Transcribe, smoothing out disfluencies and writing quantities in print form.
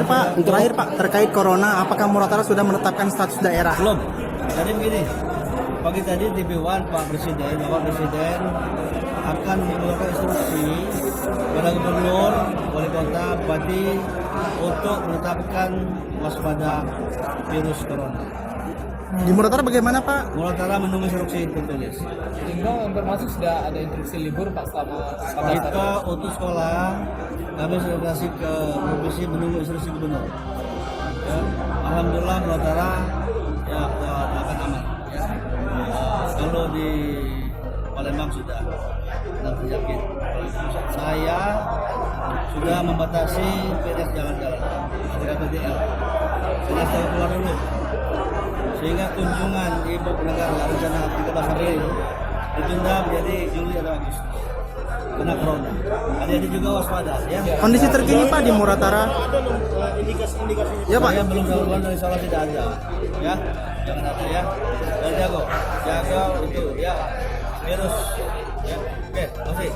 Pak, terakhir Pak, terkait corona, apakah Muratara sudah menetapkan status daerah? Belum. Jadi begini, pagi tadi di B1 Bapak Presiden akan mengeluarkan instruksi kepada gubernur, wali kota, bupati untuk menetapkan waspada virus corona. Di Muratara bagaimana Pak? Muratara menunggu instruksi tertulis. Sehingga termasuk sudah ada instruksi libur Pak selama Kita utus sekolah, kami sudah kasih ke provinsi menunggu instruksi gubernur. Ya, alhamdulillah Muratara ya akan aman. Ya. Kalau di Palembang sudah terjangkit. Saya sudah membatasi PNS jalan-jalan, tidak PDL. Saya sudah keluar dulu. Sehingga kunjungan ibu negara rencana 13 April ditunda menjadi Juli atau Agustus karena corona. Hati-hati juga waspada ya. Kondisi terkini Pak di Muratara? Indikasi-indikasi. Ya Pak. Saya belum keluar dari Solo, tidak ada. Ya, jangan ada ya. Dan jaga itu ya virus. Ya, oke, masih.